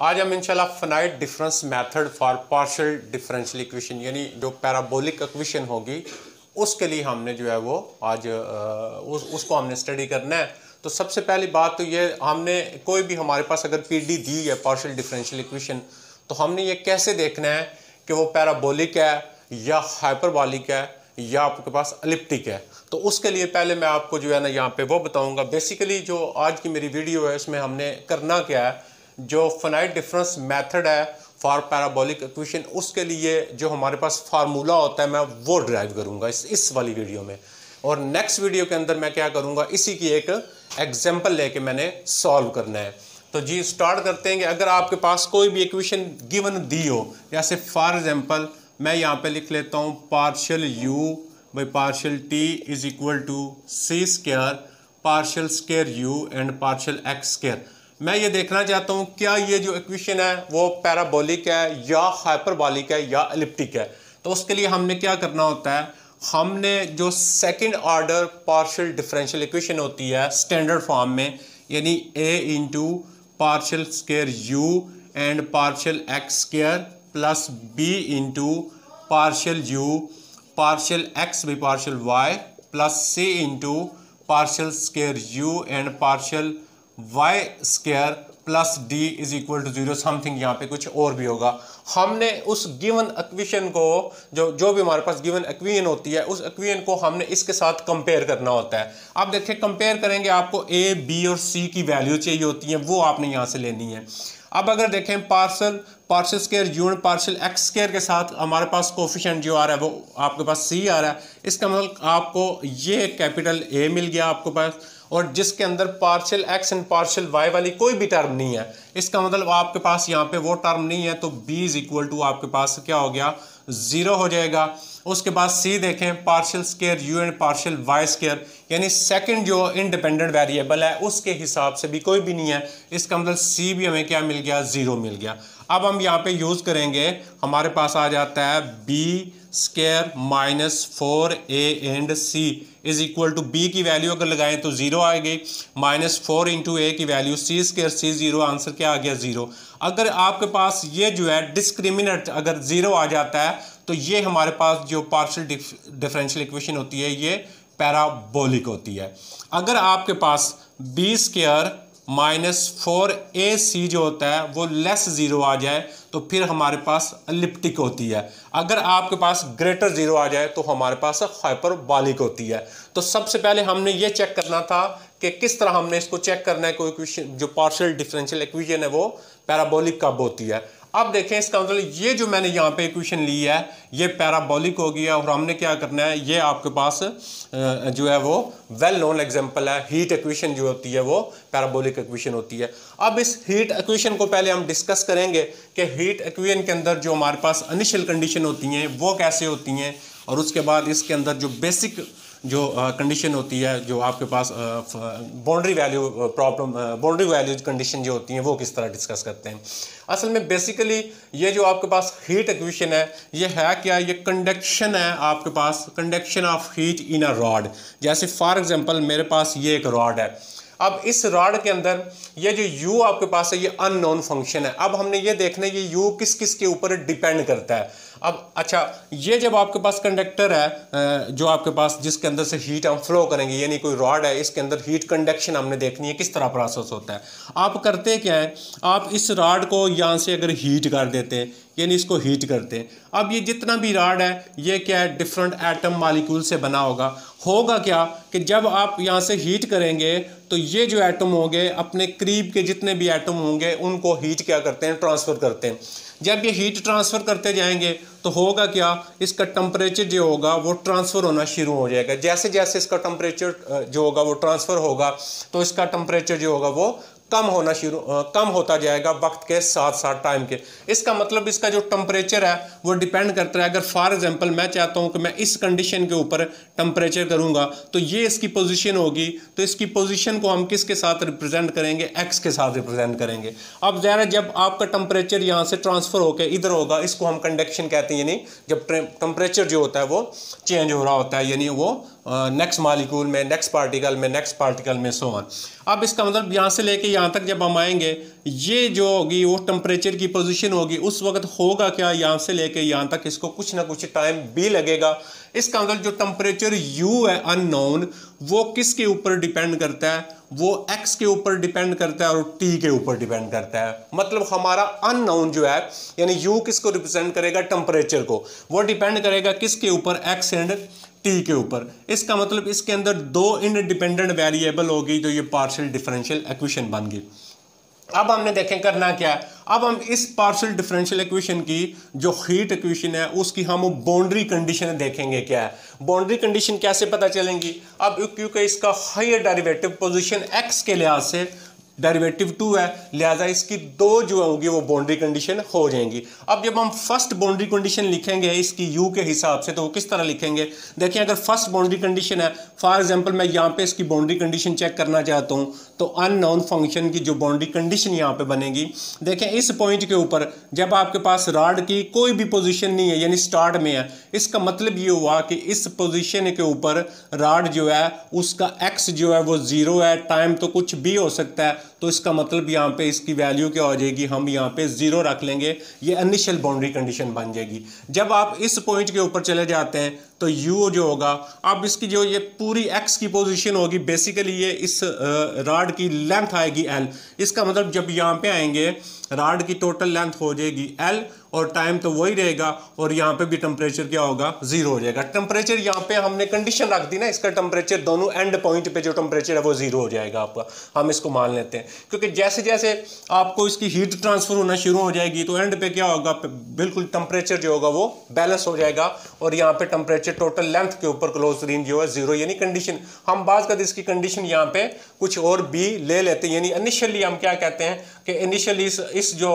आज हम इंशाल्लाह finite difference method for partial differential equation यानी जो पैराबोलिक इक्वेशन होगी उसके लिए हमने जो है वो आज उसको हमने स्टडी करना है। तो सबसे पहली बात तो ये हमने कोई भी हमारे पास अगर पीडी दी है पार्शियल डिफरेंशियल इक्वेशन तो हमने ये कैसे देखना है कि वो पैराबोलिक है या हाइपरबॉलिक है या आपके पास एलिप्टिक है। तो उसके लिए पहले मैं आपको जो है ना यहाँ पे वो बताऊंगा। बेसिकली जो आज की मेरी वीडियो है इसमें हमने करना क्या है, जो फाइनाइट डिफरेंस मेथड है फॉर पैराबोलिक इक्वेशन उसके लिए जो हमारे पास फार्मूला होता है मैं वो ड्राइव करूंगा इस वाली वीडियो में। और नेक्स्ट वीडियो के अंदर मैं क्या करूंगा, इसी की एक एग्जांपल लेके मैंने सॉल्व करना है। तो जी स्टार्ट करते हैं कि अगर आपके पास कोई भी इक्वेशन गिवन दी हो, जैसे फॉर एग्जांपल मैं यहाँ पे लिख लेता हूँ partial u by partial t is equal to c square partial square u and partial x square. मैं ये देखना चाहता हूँ क्या ये जो इक्वेशन है वो पैराबोलिक है या हाइपरबॉलिक है या एलिप्टिक है। तो उसके लिए हमने क्या करना होता है, हमने जो second order partial differential equation होती है स्टैंडर्ड फॉर्म में, यानी a into partial square u and partial x square plus b into partial u partial x by partial y plus c into partial square u and partial y square plus d is equal to 0 something, यहाँ पे कुछ और भी होगा। हमने उस given equation को जो भी हमारे पास गिवन इक्वेशन होती है उस इक्वेशन को हमने इसके साथ कंपेयर करना होता है। अब देखिए कंपेयर करेंगे, आपको a b और c की वैल्यू चाहिए होती है, वो आपने यहाँ से लेनी है। अब अगर देखें partial square u and partial x square के साथ हमारे पास कोफिशिएंट जो आ रहा है वो आपके पास c आ रहा है, इसका मतलब आपको ये कैपिटल A मिल गया आपके पास, और जिसके अंदर partial x and partial y वाली कोई भी टर्म नहीं है, इसका मतलब आपके पास यहाँ पे वो टर्म नहीं है, तो b इज इक्वल टू आपके पास क्या हो गया 0 हो जाएगा। उसके बाद c देखें partial square u and partial y square, यानी सेकंड जो इंडिपेंडेंट वेरिएबल है उसके हिसाब से भी कोई भी नहीं है, इसका मतलब c भी हमें क्या मिल गया 0 मिल गया। अब हम यहाँ पे यूज करेंगे, हमारे पास आ जाता है b square minus 4a and c is equal to b की वैल्यू अगर लगाएं तो 0 आ गई, माइनस 4 इंटू a की value c square c 0, answer क्या आ गया 0। अगर आपके पास ये जो है डिस्क्रिमिनेंट अगर 0 आ जाता है तो ये हमारे पास जो पार्शियल डिफरेंशियल इक्वेशन होती है ये पैराबोलिक होती है। अगर आपके पास b स्क्वायर माइनस 4ac जो होता है वो लेस 0 आ जाए तो फिर हमारे पास एलिप्टिक होती है। अगर आपके पास ग्रेटर 0 आ जाए तो हमारे पास हाइपरबॉलिक होती है। तो सबसे पहले हमने ये चेक करना था कि किस तरह हमने इसको चेक करना है, कोई इक्वेशन जो पार्शियल डिफरेंशियल इक्वेशन है वो पैराबोलिक कब होती है। अब देखें इसका मतलब ये जो मैंने यहाँ पे इक्वेशन ली है ये पैराबोलिक हो गया, और हमने क्या करना है, ये आपके पास जो है वो वेल नोन एग्जांपल है, हीट इक्वेशन जो होती है वो पैराबोलिक इक्वेशन होती है। अब इस हीट इक्वेशन को पहले हम डिस्कस करेंगे कि हीट इक्वेशन के अंदर जो हमारे पास इनिशियल कंडीशन होती हैं वो कैसे होती हैं, और उसके बाद इसके अंदर जो बेसिक जो कंडीशन होती है जो आपके पास boundary value problem boundary value condition जो होती हैं वो किस तरह डिस्कस करते हैं। असल में बेसिकली ये जो आपके पास हीट इक्वेशन है ये है क्या, ये कंडक्शन है, आपके पास conduction of heat in a rod. जैसे फॉर एग्जांपल मेरे पास ये एक रॉड है, अब इस रॉड के अंदर ये जो u आपके पास है ये अननोन फंक्शन है। अब हमने ये देखना है ये u किस किस के ऊपर डिपेंड करता है। अब अच्छा, ये जब आपके पास कंडक्टर है जो आपके पास जिसके अंदर से हीट हम फ्लो करेंगे, यानी कोई रॉड है इसके अंदर हीट कंडक्शन हमने देखनी है किस तरह प्रोसेस होता है। आप करते क्या है, आप इस रॉड को यहाँ से अगर हीट कर देते हैं यानी इसको हीट करते हैं, अब ये जितना भी रॉड है ये क्या है डिफरेंट एटम मॉलिक्यूल से बना होगा क्या कि जब आप यहाँ से हीट करेंगे तो ये जो एटम होंगे अपने करीब के जितने भी एटम होंगे उनको हीट क्या करते हैं, ट्रांसफ़र करते हैं। जब ये हीट ट्रांसफ़र करते जाएंगे तो होगा क्या, इसका टेम्परेचर जो होगा वो ट्रांसफ़र होना शुरू हो जाएगा। जैसे जैसे इसका टेम्परेचर जो होगा वो ट्रांसफ़र होगा तो इसका टेम्परेचर जो होगा वो कम होता जाएगा वक्त के साथ साथ टाइम के। इसका मतलब इसका जो टेम्परेचर है वो डिपेंड करता है। अगर फॉर एग्जांपल मैं चाहता हूं कि मैं इस कंडीशन के ऊपर टेम्परेचर करूंगा तो ये इसकी पोजीशन होगी, तो इसकी पोजीशन को हम किसके साथ रिप्रेजेंट करेंगे, एक्स के साथ रिप्रेजेंट करेंगे। अब ज़रा जब आपका टेम्परेचर यहाँ से ट्रांसफ़र होकर इधर होगा इसको हम कंडक्शन कहते हैं, यानी जब टेम्परेचर जो होता है वो चेंज हो रहा होता है, यानी वो नेक्स्ट मॉलिक्यूल में, नेक्स्ट पार्टिकल में, नेक्स्ट पार्टिकल में, सो ऑन। अब इसका मतलब यहाँ से लेके यहाँ तक जब हम आएंगे, ये जो होगी वो टेम्परेचर की पोजीशन होगी, उस वक्त होगा क्या, यहाँ से लेके यहाँ तक इसको कुछ ना कुछ टाइम भी लगेगा। इसका मतलब जो टेम्परेचर U है अननोन, वो किसके ऊपर डिपेंड करता है, वो x के ऊपर डिपेंड करता है और t के ऊपर डिपेंड करता है। मतलब हमारा अननोन जो है, यानी U किसको रिप्रेजेंट करेगा, टेम्परेचर को, वो डिपेंड करेगा किसके ऊपर, x एंड t के ऊपर। इसका मतलब इसके अंदर दो इंडिपेंडेंट वेरिएबल होगी, जो ये पार्शियल डिफरेंशियल इक्वेशन बन गई। अब हमने देखें करना क्या है, अब हम इस पार्शियल डिफरेंशियल इक्वेशन की जो हीट इक्वेशन है उसकी हम बाउंड्री कंडीशन देखेंगे क्या है। बाउंड्री कंडीशन कैसे पता चलेंगी, अब क्योंकि इसका हायर डेरिवेटिव पोजीशन x के लिहाज से डेरिवेटिव 2 है, लिहाजा इसकी दो जो होगी वो बाउंड्री कंडीशन हो जाएंगी। अब जब हम फर्स्ट बाउंड्री कंडीशन लिखेंगे इसकी u के हिसाब से, तो वो किस तरह लिखेंगे, देखिए अगर फर्स्ट बाउंड्री कंडीशन है, फॉर एग्जांपल मैं यहाँ पे इसकी बाउंड्री कंडीशन चेक करना चाहता हूँ, तो अननोन फंक्शन की जो बाउंड्री कंडीशन यहाँ पे बनेगी, देखें इस पॉइंट के ऊपर जब आपके पास रॉड की कोई भी पोजीशन नहीं है, यानी स्टार्ट में है, इसका मतलब ये हुआ कि इस पोजीशन के ऊपर रॉड जो है उसका x जो है वो 0 है, टाइम तो कुछ भी हो सकता है, तो इसका मतलब यहाँ पे इसकी वैल्यू क्या हो जाएगी, हम यहाँ पे 0 रख लेंगे, ये इनिशियल बाउंड्री कंडीशन बन जाएगी। जब आप इस पॉइंट के ऊपर चले जाते हैं तो u जो होगा, अब इसकी जो ये पूरी x की पोजीशन होगी, बेसिकली ये इस रॉड की लेंथ आएगी l। इसका मतलब जब यहाँ पे आएंगे रॉड की टोटल लेंथ हो जाएगी l, और टाइम तो वही रहेगा, और यहाँ पे भी टेम्परेचर क्या होगा, 0 हो जाएगा। टेम्परेचर यहाँ पे हमने कंडीशन रख दी ना, इसका टेम्परेचर दोनों एंड पॉइंट पे जो टेम्परेचर है वो 0 हो जाएगा आपका, हम इसको मान लेते हैं। क्योंकि जैसे जैसे आपको इसकी हीट ट्रांसफर होना शुरू हो जाएगी तो एंड पे क्या होगा, बिल्कुल टेम्परेचर जो होगा वो बैलेंस हो जाएगा, और यहाँ पे टेम्परेचर टोटल लेंथ के ऊपर क्लोज रेंज जो है 0, यानी कंडीशन हम बात करते इसकी कंडीशन यहाँ पे कुछ और भी ले लेते हैं। यानी इनिशियली हम क्या कहते हैं कि इनिशियली इस जो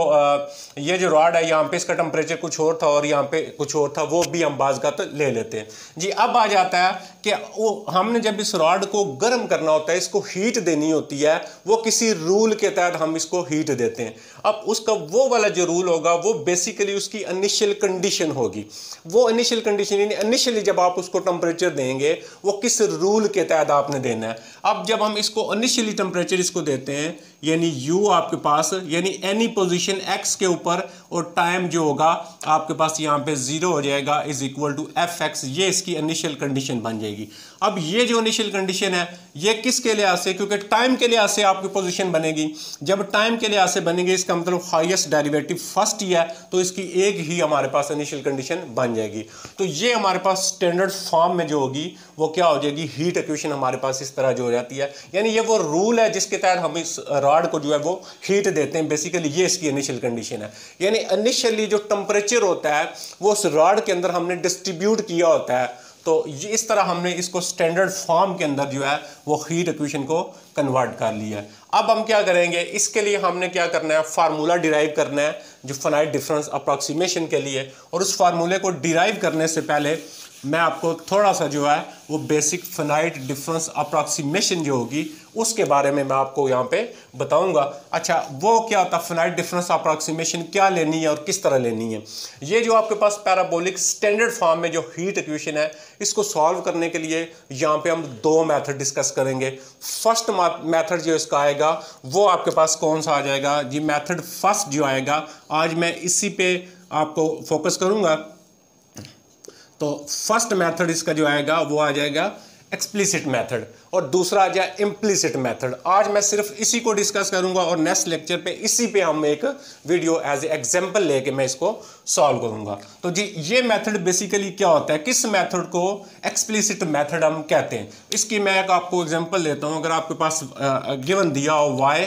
ये जो रॉड है यहाँ पे इसका टेम्परेचर कुछ और था और यहाँ पे कुछ और था, वो भी हम बात करते ले लेते हैं जी। अब आ जाता है कि वो हमने जब इस रॉड को गर्म करना होता है, इसको हीट देनी होती है, वो किसी रूल के तहत हम इसको हीट देते हैं। अब उसका वो वाला जो रूल होगा वो बेसिकली उसकी इनिशियल कंडीशन होगी। वो इनिशियल कंडीशन यानी इनिशियली जब आप उसको टेम्परेचर देंगे वो किस रूल के तहत आपने देना है। अब जब हम इसको इनिशियली टेम्परेचर इसको देते हैं, यानी u आपके पास, यानी एनी पोजीशन x के ऊपर, और टाइम जो होगा आपके पास यहाँ पे 0 हो जाएगा, इज इक्वल टू fx, ये इसकी इनिशियल कंडीशन बन जाएगी। अब ये जो इनिशियल कंडीशन है ये किसके लिहाज से, क्योंकि टाइम के लिहाज से आपकी पोजीशन बनेगी। जब टाइम के लिहाज से बनेगी इसका मतलब हाईएस्ट डेरिवेटिव फर्स्ट ही है, तो इसकी एक ही हमारे पास इनिशियल कंडीशन बन जाएगी। तो ये हमारे पास स्टैंडर्ड फॉर्म में जो होगी वो क्या हो जाएगी, हीट इक्वेशन हमारे पास इस तरह जो हो जाती है। यानी ये वो रूल है जिसके तहत हम इस रॉड को जो है वो हीट देते हैं। बेसिकली ये इसकी इनिशियल कंडीशन है। यानी इनिशियली जो टेम्परेचर होता है वो उस रॉड के अंदर हमने डिस्ट्रीब्यूट किया होता है, तो ये इस तरह हमने इसको स्टैंडर्ड फॉर्म के अंदर जो है वो हीट इक्वेशन को कन्वर्ट कर लिया है। अब हम क्या करेंगे, इसके लिए हमने क्या करना है, फार्मूला डिराइव करना है जो फाइनाइट डिफरेंस अप्रॉक्सीमेशन के लिए। और उस फार्मूले को डिराइव करने से पहले मैं आपको थोड़ा सा जो है वो बेसिक फाइनाइट डिफरेंस अप्रॉक्सीमेशन जो होगी उसके बारे में मैं आपको यहाँ पे बताऊंगा। अच्छा, वो क्या होता है फाइनाइट डिफरेंस अप्रॉक्सीमेशन, क्या लेनी है और किस तरह लेनी है। ये जो आपके पास पैराबोलिक स्टैंडर्ड फॉर्म में जो हीट इक्वेशन है, इसको सॉल्व करने के लिए यहाँ पे हम दो मेथड डिस्कस करेंगे। फर्स्ट मेथड जो इसका आएगा वो आपके पास कौन सा आ जाएगा जी, मेथड फर्स्ट जो आएगा, आज मैं इसी पे आपको फोकस करूंगा। तो फर्स्ट मेथड इसका जो आएगा वो आ जाएगा एक्सप्लिसिट मेथड, और दूसरा आ जाए इम्प्लिसिट मेथड। आज मैं सिर्फ इसी को डिस्कस करूंगा और नेक्स्ट लेक्चर पे इसी पे हम एक वीडियो एज एग्जांपल लेके मैं इसको सॉल्व करूंगा। तो जी ये मेथड बेसिकली क्या होता है, किस मेथड को एक्सप्लिसिट मेथड हम कहते हैं। इसकी मैं एक आपको एग्जांपल देता हूं। अगर आपके पास गिवन दिया हो y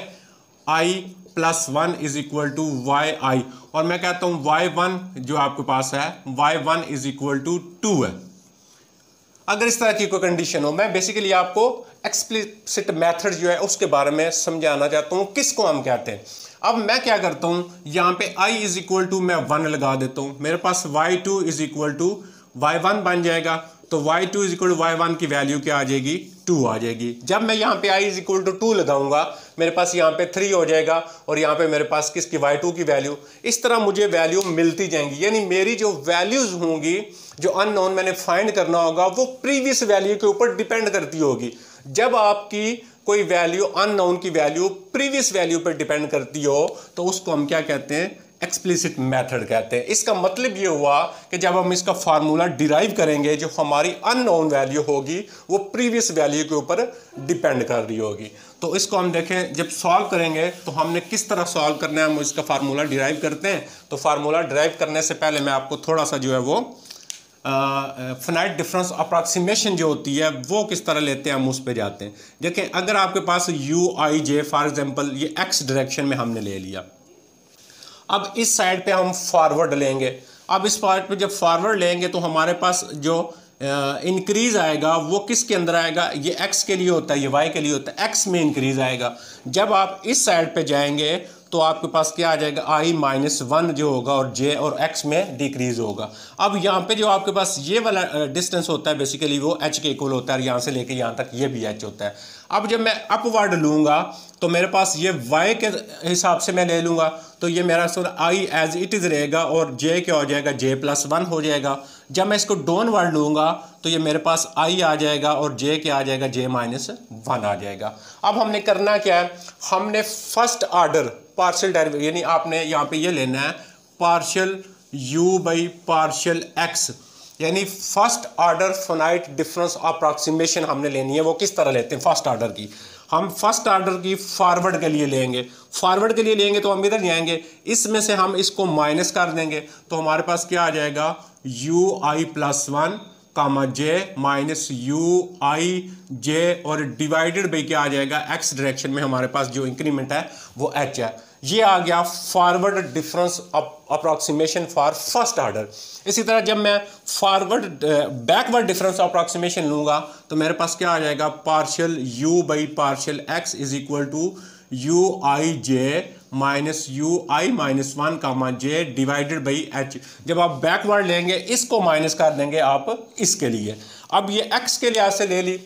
i+1 is equal to y i, और मैं कहता हूं y1 जो आपके पास है y1 इज इक्वल टू 2 है। अगर इस तरह की कोई कंडीशन हो, मैं बेसिकली आपको एक्सप्लिसिट मेथड जो है उसके बारे में समझाना चाहता हूं, किसको हम कहते हैं। अब मैं क्या करता हूं, यहां पे i इज इक्वल टू मैं 1 लगा देता हूं, मेरे पास y2 is equal to y1 बन जाएगा। तो y2 is equal to y1 की वैल्यू क्या आ जाएगी, 2 आ जाएगी। जब मैं यहाँ पे i इज इक्वल टू 2 लगाऊंगा, मेरे पास यहाँ पे 3 हो जाएगा, और यहाँ पे मेरे पास किसकी y2 की वैल्यू। इस तरह मुझे वैल्यू मिलती जाएंगी। यानी मेरी जो वैल्यूज होंगी, जो अननोन मैंने फाइंड करना होगा, वो प्रीवियस वैल्यू के ऊपर डिपेंड करती होगी। जब आपकी कोई वैल्यू अननोन की वैल्यू प्रीवियस वैल्यू पर डिपेंड करती हो तो उसको हम क्या कहते हैं, एक्सप्लिसिट मेथड कहते हैं। इसका मतलब ये हुआ कि जब हम इसका फार्मूला डिराइव करेंगे, जो हमारी अननोन वैल्यू होगी वो प्रीवियस वैल्यू के ऊपर डिपेंड कर रही होगी। तो इसको हम देखें, जब सॉल्व करेंगे तो हमने किस तरह सॉल्व करना है, हम इसका फार्मूला डिराइव करते हैं। तो फार्मूला डिराइव करने से पहले मैं आपको थोड़ा सा जो है वो फाइनाइट डिफरेंस अप्रॉक्सीमेशन जो होती है वो किस तरह लेते हैं, हम उस पे जाते हैं। देखें, अगर आपके पास u i j for example ये एक्स डायरेक्शन में हमने ले लिया, अब इस साइड पे हम फॉरवर्ड लेंगे। अब इस पार्ट पे जब फॉरवर्ड लेंगे तो हमारे पास जो इंक्रीज आएगा वो किसके अंदर आएगा, ये एक्स के लिए होता है, ये वाई के लिए होता है, एक्स में इंक्रीज आएगा। जब आप इस साइड पे जाएंगे तो आपके पास क्या आ जाएगा, i-1 जो होगा और j और x में डिक्रीज होगा। अब यहाँ पे जो आपके पास ये वाला डिस्टेंस होता है बेसिकली वो h के इक्वल होता है, यहाँ से लेके यहाँ तक ये भी h होता है। अब जब मैं अपवर्ड लूँगा तो मेरे पास ये y के हिसाब से मैं ले लूँगा तो ये मेरा i एज इट इज़ रहेगा और j क्या हो जाएगा, j+1 हो जाएगा। जब मैं इसको डाउनवर्ड लूँगा तो ये मेरे पास i आ जाएगा और j क्या आ जाएगा, j-1 आ जाएगा। अब हमने करना क्या है, हमने फर्स्ट ऑर्डर पार्शियल डेरिवेटिव यानी आपने यहाँ पे ये लेना है partial u by partial x, यानी first order finite difference approximation हमने लेनी है। वो किस तरह लेते हैं, फर्स्ट ऑर्डर की हम फर्स्ट ऑर्डर की फॉरवर्ड के लिए लेंगे। फॉरवर्ड के लिए लेंगे तो हम इधर नहीं आएंगे, इसमें से हम इसको माइनस कर देंगे तो हमारे पास क्या आ जाएगा, ui+1 कामा j माइनस ui j और डिवाइडेड बाई क्या आ जाएगा, x डायरेक्शन में हमारे पास जो इंक्रीमेंट है वो h है। ये आ गया forward difference approximation for first order. इसी तरह जब मैं फॉरवर्ड बैकवर्ड डिफरेंस अप्रॉक्सीमेशन लूँगा तो मेरे पास क्या आ जाएगा, partial u by partial x is equal to ui j minus ui-1 comma j divided by h। जब आप बैकवर्ड लेंगे इसको माइनस कर देंगे आप इसके लिए। अब ये x के लिहाज से ले ली,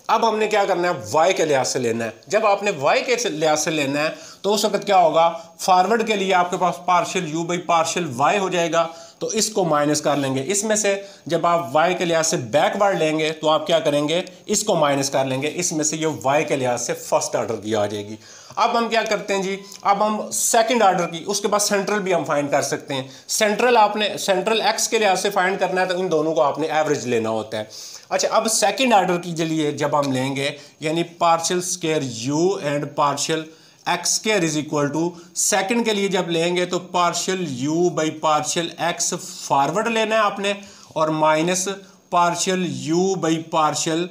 अब हमने क्या करना है, y के लिहाज से लेना है। जब आपने y के लिहाज से लेना है तो उस वक्त क्या होगा, फॉरवर्ड के लिए आपके पास partial u by partial y हो जाएगा तो इसको माइनस कर लेंगे इसमें से। जब आप y के लिहाज से बैकवर्ड लेंगे तो आप क्या करेंगे, इसको माइनस कर लेंगे इसमें से, ये y के लिहाज से फर्स्ट ऑर्डर की आ जाएगी। अब हम क्या करते हैं जी, अब हम सेकंड ऑर्डर की, उसके बाद सेंट्रल भी हम फाइंड कर सकते हैं। सेंट्रल आपने सेंट्रल x के लिहाज से फाइंड करना है तो इन दोनों को आपने एवरेज लेना होता है। अच्छा, अब सेकंड ऑर्डर की लिए जब हम लेंगे यानी partial square u and partial x square is equal to, second के लिए जब लेंगे तो partial u by partial x forward लेना है आपने और minus partial u by partial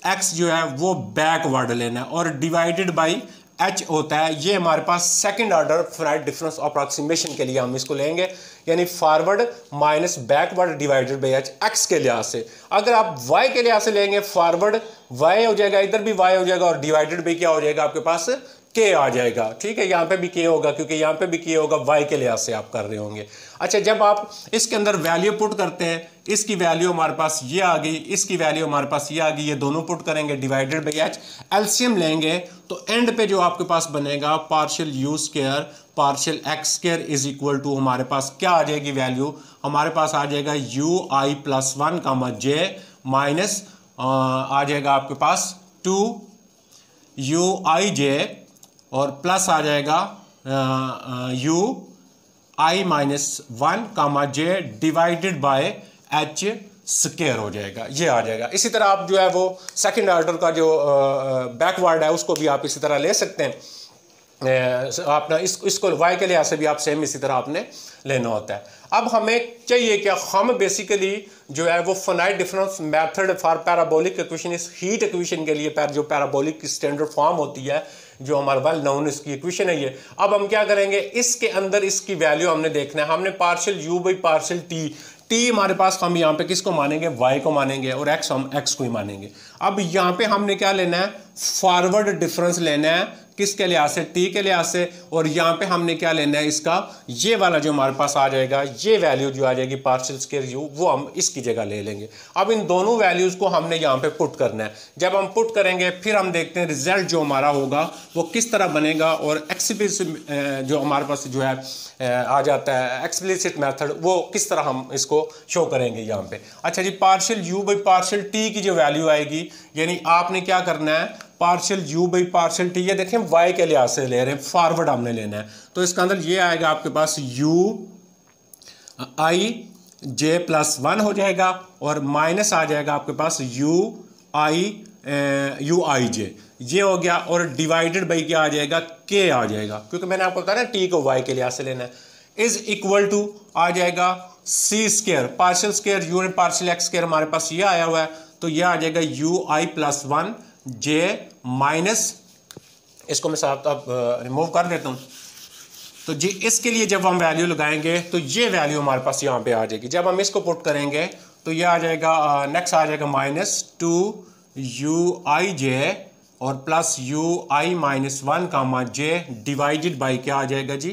x जो है वो बैकवर्ड लेना है और डिवाइडेड बाई h होता है। ये हमारे पास second order finite difference approximation के लिए हम इसको लेंगे, यानी forward minus backward divided by h x के लिहाज से। अगर आप y के लिहाज से लेंगे, फॉरवर्ड y हो जाएगा, इधर भी y हो जाएगा और डिवाइडेड बाई क्या हो जाएगा आपके पास, k आ जाएगा। ठीक है, यहाँ पे भी k होगा क्योंकि यहाँ पे भी k होगा, y के लिहाज से आप कर रहे होंगे। अच्छा, जब आप इसके अंदर वैल्यू पुट करते हैं, इसकी वैल्यू हमारे पास ये आ गई, इसकी वैल्यू हमारे पास ये आ गई, ये दोनों पुट करेंगे डिवाइडेड बाई h, एलसीएम लेंगे तो एंड पे जो आपके पास बनेगा partial u square partial x square is equal to, हमारे पास क्या आ जाएगी वैल्यू, हमारे पास आ जाएगा ui+1 कामा j माइनस आ जाएगा आपके पास 2ui j और प्लस आ जाएगा ui-1 comma j divided by h square हो जाएगा, ये आ जाएगा। इसी तरह आप जो है वो सेकंड ऑर्डर का जो बैकवर्ड है उसको भी आप इसी तरह ले सकते हैं। आपने इसको y के लिहाज से भी आप सेम इसी तरह आपने लेना होता है। अब हमें चाहिए क्या, हम बेसिकली जो है वो finite difference method for parabolic equation, इस हीट इक्वेशन के लिए जो पैराबोलिक की स्टैंडर्ड फॉर्म होती है जो हमारा वेल नोन इसकी इक्वेशन है ये। अब हम क्या करेंगे, इसके अंदर इसकी वैल्यू हमने देखना है। हमने partial u by partial t हमारे पास, हम यहाँ पे किसको मानेंगे, y को मानेंगे और x हम x को ही मानेंगे। अब यहाँ पे हमने क्या लेना है, फॉरवर्ड डिफरेंस लेना है, किसके लिहाज से, t के लिहाज से, और यहाँ पे हमने क्या लेना है इसका, ये वाला जो हमारे पास आ जाएगा, ये वैल्यू जो आ जाएगी पार्शियल स्क्वायर u, वो हम इसकी जगह ले लेंगे। अब इन दोनों वैल्यूज को हमने यहाँ पे पुट करना है। जब हम पुट करेंगे फिर हम देखते हैं रिजल्ट जो हमारा होगा वो किस तरह बनेगा और एक्सप्लिसिट जो हमारे पास जो है आ जाता है एक्सप्लिसिट मेथड, वो किस तरह हम इसको शो करेंगे यहाँ पे। अच्छा जी, partial u by partial t की जो वैल्यू आएगी, यानी आपने क्या करना है, partial you by partial T, ये देखें वाई के लिहाज से ले रहे हैं, फॉरवर्ड हमने लेना है। तो इसके अंदर ये आएगा आपके पास यू आई जे प्लस 1 हो जाएगा और माइनस आ जाएगा आपके पास यू आई जे, ये हो गया, और डिवाइडेड बाई क्या आ जाएगा, के आ जाएगा, क्योंकि मैंने आपको बताया ना टी को वाई के लिहाज से लेना है। इज इक्वल टू आ जाएगा c square, partial square u and partial x square हमारे पास ये आया हुआ है, तो ये आ जाएगा u i plus 1 J minus, इसको मैं साथ अब रिमूव कर देता हूँ। तो जी इसके लिए जब हम वैल्यू लगाएंगे तो ये वैल्यू हमारे पास यहाँ पे आ जाएगी। जब हम इसको पुट करेंगे तो ये आ जाएगा, नेक्स्ट आ जाएगा -2 यू आई जे और plus u i minus 1 comma j divided by क्या आ जाएगा जी,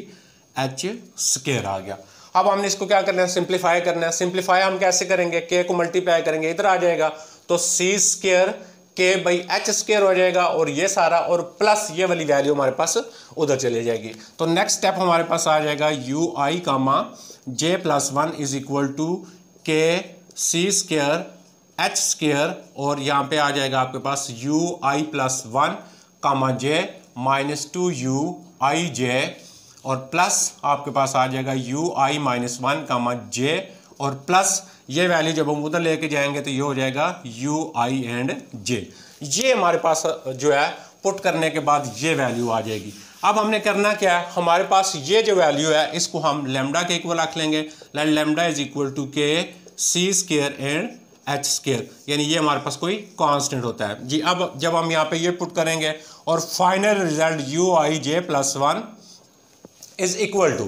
एच स्केयर आ गया। अब हमने इसको क्या करना है, सिंप्लीफाई करना है। सिंप्लीफाई हम कैसे करेंगे, के को मल्टीप्लाई करेंगे, इधर आ जाएगा तो सी स्केयर के बाई एच स्केयर हो जाएगा, और ये सारा और प्लस ये वाली वैल्यू हमारे पास उधर चली जाएगी। तो नेक्स्ट स्टेप हमारे पास आ जाएगा u i comma j plus 1 is equal to के सी स्केयर एच स्केयर, और यहाँ पे आ जाएगा आपके पास u i plus 1 comma j -2 u i j, और प्लस आपके पास आ जाएगा u i minus 1 comma j, और प्लस ये वैल्यू जब हम उधर लेके जाएंगे तो ये हो जाएगा यू आई एंड जे। ये हमारे पास जो है पुट करने के बाद ये वैल्यू आ जाएगी। अब हमने करना क्या है, हमारे पास ये जो वैल्यू है इसको हम लेमडा के इक्वल रख लेंगे, लेमडा इज इक्वल टू के c square and H square, यानी ये हमारे पास कोई कांस्टेंट होता है जी। अब जब हम यहाँ पे ये पुट करेंगे और final result u i j plus 1 is equal to,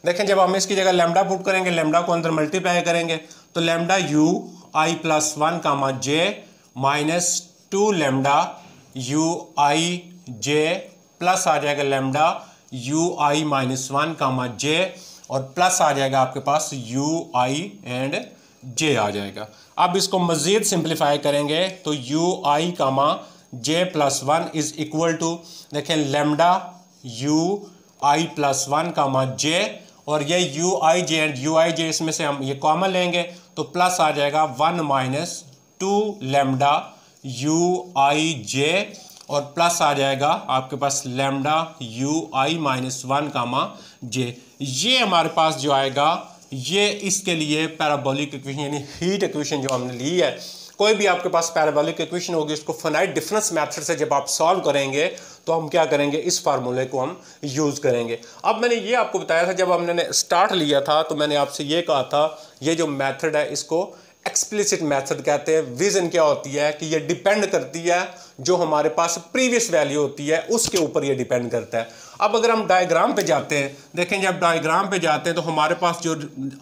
देखें जब हम इसकी जगह लेमडा पुट करेंगे, लेमडा को अंदर मल्टीप्लाई करेंगे तो lambda u i plus 1 comma j -2 lambda u i j, plus आ जाएगा lambda u i minus 1 comma j, और प्लस आ जाएगा आपके पास यू आई एंड जे आ जाएगा। अब इसको मजीद सिंप्लीफाई करेंगे तो u i comma j plus 1 is equal to, देखें lambda u i plus 1 comma j, और ये u i j and u i j इसमें से हम ये कॉमन लेंगे तो प्लस आ जाएगा 1 - 2 लेमडा यू आई जे, और प्लस आ जाएगा आपके पास lambda u i minus 1 comma जे। ये हमारे पास जो आएगा ये इसके लिए पैराबोलिक इक्वेशन यानी हीट इक्वेशन जो हमने ली है। कोई भी आपके पास पैराबोलिक इक्वेशन होगी उसको फाइनाइट डिफरेंस मेथड से जब आप सॉल्व करेंगे तो हम क्या करेंगे, इस फार्मूले को हम यूज़ करेंगे। अब मैंने ये आपको बताया था जब हमने स्टार्ट लिया था तो मैंने आपसे ये कहा था ये जो मेथड है इसको एक्सप्लिसिट मेथड कहते हैं। विजन क्या होती है कि ये डिपेंड करती है जो हमारे पास प्रीवियस वैल्यू होती है उसके ऊपर ये डिपेंड करता है। अब अगर हम डायग्राम पे जाते हैं, देखें जब डायग्राम पे जाते हैं तो हमारे पास जो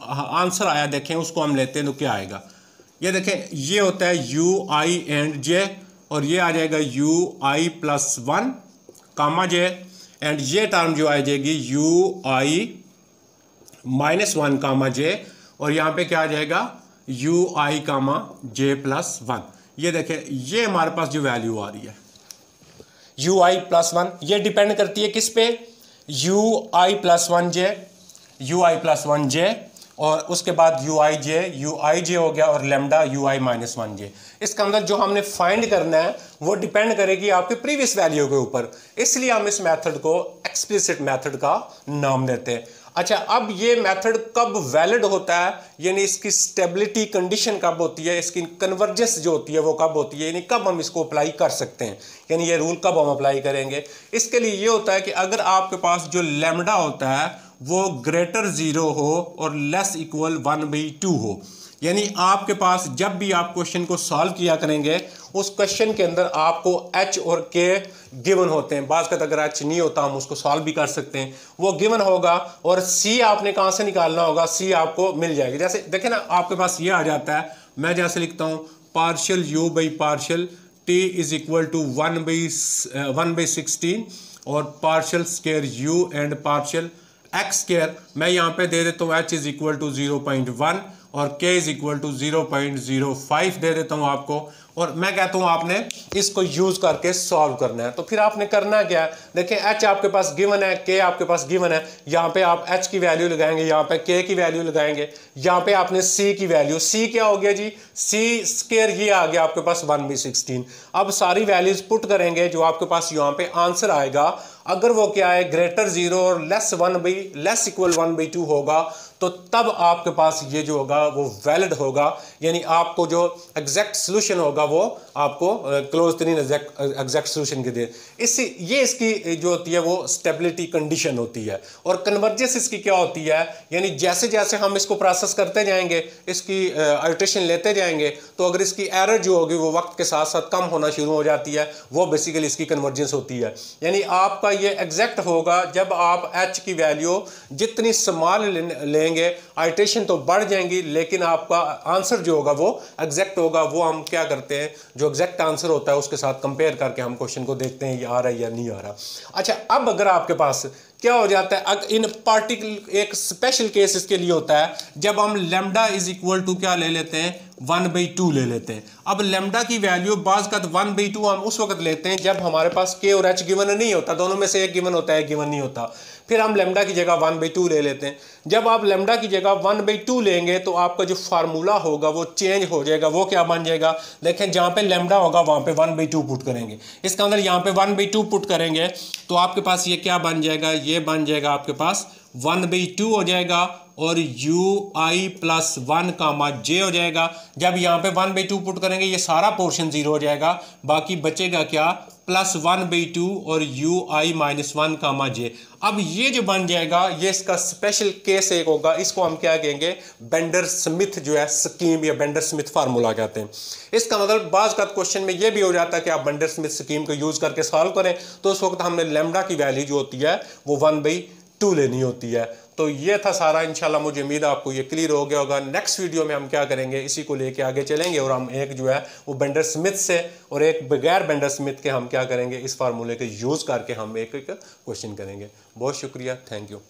आंसर आया देखें उसको हम लेते हैं तो क्या आएगा, ये देखें ये होता है यू आई एंड जे, और ये आ जाएगा u i plus 1 comma j, and ये टर्म जो आ जाएगी you i minus 1 comma j, और यहाँ पे क्या आ जाएगा u i comma j plus 1। ये देखें ये हमारे पास जो वैल्यू आ रही है यू आई प्लस 1, ये डिपेंड करती है किस पे, you i plus 1 J, you i plus 1 जे, और उसके बाद यू आई जे हो गया, और लेमडा यू आई माइनस 1 जे। इसके अंदर जो हमने फाइंड करना है वो डिपेंड करेगी आपके प्रीवियस वैल्यू के ऊपर, इसलिए हम इस मेथड को एक्सप्लिसिट मेथड का नाम देते हैं। अच्छा, अब ये मेथड कब वैलिड होता है, यानी इसकी स्टेबिलिटी कंडीशन कब होती है, इसकी कन्वर्जेंस जो होती है वो कब होती है, यानी कब हम इसको अप्लाई कर सकते हैं, यानी ये रूल कब हम अप्लाई करेंगे। इसके लिए ये होता है कि अगर आपके पास जो लेमडा होता है वो ग्रेटर 0 हो और लेस इक्वल 1/2 हो, यानी आपके पास जब भी आप क्वेश्चन को सॉल्व किया करेंगे उस क्वेश्चन के अंदर आपको h और k गिवन होते हैं। बाज़ का अगर h नहीं होता हम उसको सॉल्व भी कर सकते हैं, वो गिवन होगा, और c आपने कहाँ से निकालना होगा, c आपको मिल जाएगी। जैसे देखें ना आपके पास ये आ जाता है, मैं जैसे लिखता हूँ partial u by partial t is equal to 1/16 और partial square u and partial x square, मैं यहाँ पे दे देता हूँ h इज इक्वल टू 0.1 और k इज इक्वल टू 0.05 दे देता हूं आपको, और मैं कहता हूं आपने इसको यूज करके सॉल्व करना है। तो फिर आपने करना क्या है, देखिए h आपके पास गिवन है, k आपके पास गिवन है, यहाँ पे आप h की वैल्यू लगाएंगे, यहाँ पे k की वैल्यू लगाएंगे, यहाँ पे आपने c की वैल्यू, c क्या हो गया जी, c स्क्वायर ये आ गया आपके पास 1/16। अब सारी वैल्यूज पुट करेंगे, जो आपके पास यहाँ पे आंसर आएगा, अगर वो क्या है ग्रेटर 0 और लेस इक्वल 1/2 होगा, तो तब आपके पास ये जो होगा वो वैलिड होगा, यानी आपको जो एग्जैक्ट सोल्यूशन होगा वो आपको क्लोज तरीन एग्जैक्ट सोल्यूशन के दे। इससे ये इसकी जो होती है वो स्टेबिलिटी कंडीशन होती है। और कन्वर्जेंस इसकी क्या होती है, यानी जैसे जैसे हम इसको प्रोसेस करते जाएंगे, इसकी अल्ट्रेशन लेते जाएंगे, तो अगर इसकी एरर जो होगी वो वक्त के साथ साथ कम होना शुरू हो जाती है, वो बेसिकली इसकी कन्वर्जेंस होती है। यानी आपका ये एग्जैक्ट होगा जब आप h की वैल्यू जितनी स्मॉल लेंगे, आइट्रेशन तो बढ़ जाएंगी, लेकिन आपका आंसर जो होगा वो एग्जैक्ट होगा। वो हम क्या करते हैं, जो एग्जैक्ट आंसर होता है उसके साथ कंपेयर करके हम क्वेश्चन को देखते हैं ये आ रहा है या नहीं आ रहा। अच्छा, अब अगर आपके पास क्या हो जाता है, इन पार्टिकुलर एक स्पेशल केस इसके लिए होता है, जब हम लैम्डा इज इक्वल टू क्या ले लेते हैं, 1/2 ले लेते हैं। अब लैम्डा की वैल्यू बाज का 1/2 हम उस वक्त लेते हैं जब हमारे पास k और h गिवन नहीं होता, दोनों में से एक गिवन होता है, एक गिवन नहीं होता। फिर हम लैम्डा की जगह 1/2 ले लेते हैं। जब आप लैम्डा की जगह 1/2 लेंगे तो आपका जो फार्मूला होगा वो चेंज हो जाएगा। वो क्या बन जाएगा, देखें जहाँ पे लैम्डा होगा वहाँ पे 1/2 पुट करेंगे, इसका मतलब यहाँ पे 1/2 पुट करेंगे तो आपके पास ये क्या बन जाएगा, ये बन जाएगा आपके पास 1/2 हो जाएगा, और ui प्लस 1 कामा j हो जाएगा। जब यहाँ पे 1/2 पुट करेंगे ये सारा पोर्शन 0 हो जाएगा, बाकी बचेगा क्या, प्लस 1/2 और ui माइनस 1 कामा j। अब ये जो बन जाएगा ये इसका स्पेशल केस एक होगा, इसको हम क्या कहेंगे, बेंडर स्मिथ जो है स्कीम या बेंडर स्मिथ फार्मूला कहते हैं। इसका मतलब बाज का क्वेश्चन में ये भी हो जाता है कि आप बेंडर स्मिथ स्कीम को यूज करके सॉल्व करें, तो उस वक्त हमने लैम्डा की वैल्यू जो होती है वो 1/2 लेनी होती है। तो ये था सारा, इंशाल्लाह मुझे उम्मीद है आपको ये क्लियर हो गया होगा। नेक्स्ट वीडियो में हम क्या करेंगे, इसी को लेके आगे चलेंगे और हम एक जो है वो बेंडर स्मिथ से और एक बगैर बेंडर स्मिथ के हम क्या करेंगे, इस फार्मूले के यूज़ करके हम एक क्वेश्चन करेंगे। बहुत शुक्रिया, थैंक यू।